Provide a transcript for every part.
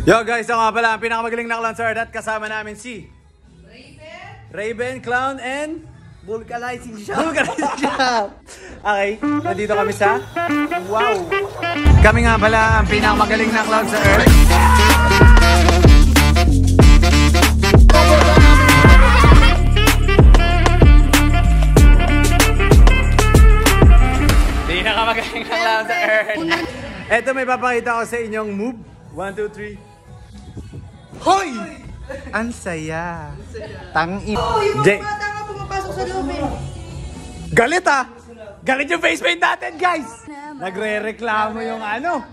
Yo guys, ako nga pala ang pinakamagaling na clown sa Earth at kasama namin si Raven, Clown, and Vulcanizing Shop. Okay, nandito kami sa wow. Kami nga pala ang pinakamagaling na clown sa Earth. Pinakamagaling na clown sa Earth. Eto, may papakita ko sa inyong move. 1, 2, 3. Hoy! Ang saya. Tangin. Oh, yung mga bata nga pumapasok sa loob eh. Galit ah! Galit yung face paint natin, guys! Nagre-reklamo yung ano.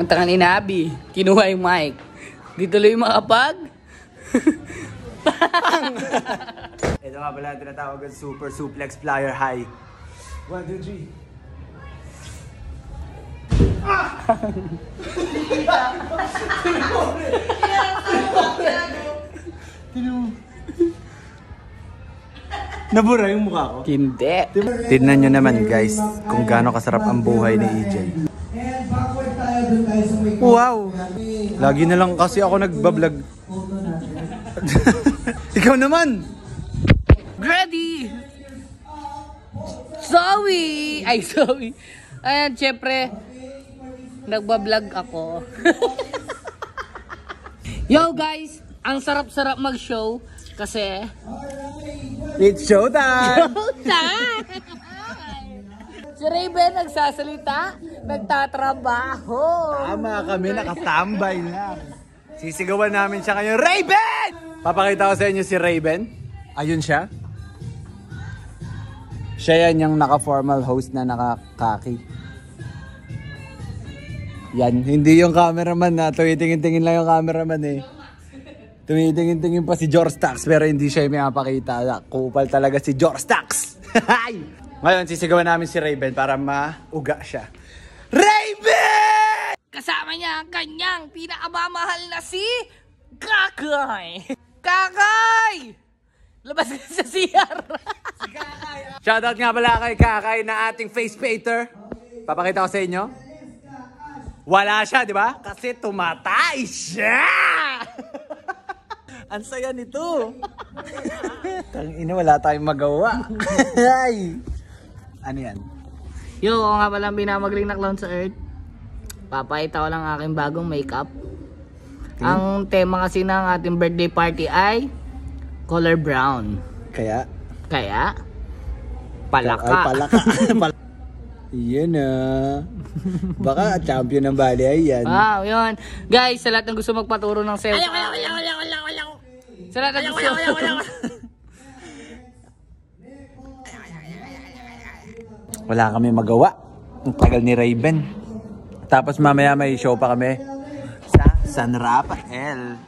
Ang tangan ni Nabi, kinuha yung mic. Di tuloy makapag. Ito nga pala tinatawag ang super suplex flyer high. 1, 2, 3. Nabura yung mukha ko? Hindi. Tignan nyo naman guys kung gaano kasarap ang buhay ni EJ. Wow! Lagi na lang kasi ako nagbablog. Ikaw naman! Ready! Zoe! Ay, Zoe. Ayan, syempre, nagbablog ako. Yo guys, ang sarap-sarap mag-show kasi It's showtime! Si Raven nagsasalita, nagtatrabaho. Tama kami, nakatambay lang. Sisigawan namin siya ngayon, Raven! Papakita ko sa inyo si Raven. Ayun siya. Siya yan yung naka-formal host na naka-kaki. Yan, hindi yung cameraman na tumitingin-tingin lang yung cameraman eh. Tumitingin-tingin pa si George Stax pero hindi siya yung may mapakita. Kupal talaga si George Stax. Ngayon, sisigawan namin si Raven para mauga siya. Raven! Kasama niya ang kanyang pinakamamahal na si Kakay. Kakay! Labas ka sa CR. Si Kakay. Shoutout nga pala kay Kakay na ating face painter. Papakita ko sa inyo. Wala siya, di ba? Kasi tumatay siya! Ang saya nito. Tangina, wala tayong magawa. Ay! Ano yan? Yo, ako nga pala ang pinamagaling na clown sa Earth. Papakita ko lang aking bagong makeup. Ang tema kasi ng ating birthday party ay color brown. Kaya? Palaka. Ay, palaka. Yan na. Baka champion ng bali ay yan. Wow, yun. Guys, sa lahat ng gusto magpaturo ng self. Sa lahat ng gusto. Wala kami magawa. Ang tagal ni Raven. Tapos mamaya may show pa kami sa San Rafael.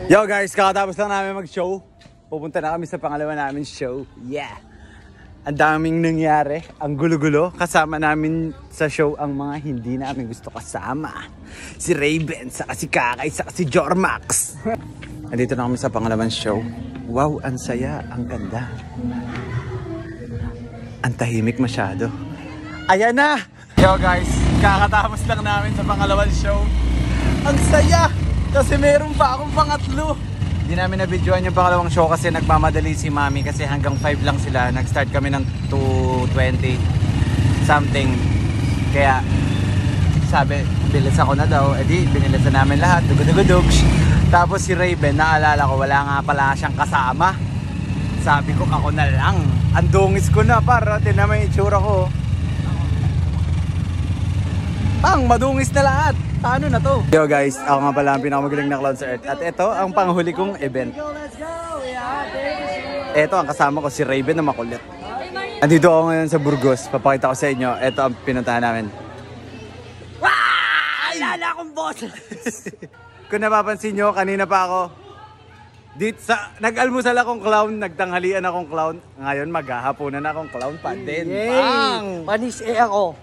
Yo guys, kakatapos lang namin mag-show. Pupunta na kami sa pangalawa namin show. Yeah. Ang daming nangyari, ang gulo-gulo. Kasama namin sa show ang mga hindi namin gusto kasama. Si Raven, saka si Kakay, saka si Jormax. Andito na kami sa pangalawang show. Wow, ang saya, ang ganda. Ang tahimik masyado. Ayan na! Yo guys, kakatapos lang namin sa pangalawang show. Ang saya! Kasi meron pa akong pangatlo. Hindi namin na-videoan yung pangalawang show kasi nagmamadali si Mami kasi hanggang 5 lang sila. Nag-start kami ng 2:20 something. Kaya sabi, bilis ako na daw. Eh di, binilisan namin lahat. Dugudugudug. Tapos si Raven, naalala ko, wala nga pala siyang kasama. Sabi ko, ako na lang. Ang dungis ko na para. Tinan mo yung itsura ko. Pang, madungis na lahat. Paano na to? Yo guys, ako nga pala ang pinakamagaling na clown sa Earth. At ito ang panghuli kong event. Ito ang kasama ko, si Raven na makulit. Andito ako ngayon sa Burgos. Papakita ko sa inyo. Ito ang pinuntahan namin. Alala akong boss! Kung napapansin nyo, kanina pa ako. Nag-almusal akong clown, nagtanghalian akong clown. Ngayon maghahaponan akong clown pa din. Bang! Panis ako.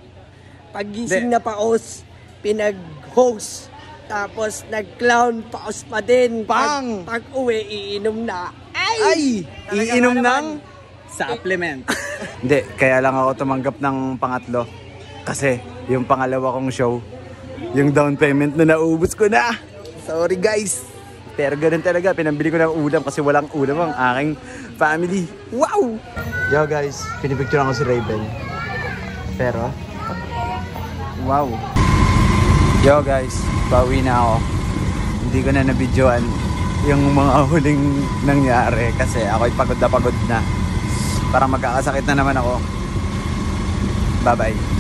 Paggising na paos, pinag-host. Tapos nag-clown paos pa din. Bang! Pag-uwi, iinom na. Ay! Iinom ng supplement. Hindi, kaya lang ako tumanggap ng pangatlo. Kasi yung pangalawa kong show, Yung down payment na naubos ko na. Sorry guys. Pero ganun talaga, pinambili ko ng ulam kasi walang ulam ang aking family. Wow! Yo guys, pinipicture ko si Raven. Pero, wow. Yo guys, pauwi na ako. Hindi ko na nabidyoan yung mga huling nangyari kasi ako'y pagod na. Parang magkakasakit na naman ako. Bye-bye.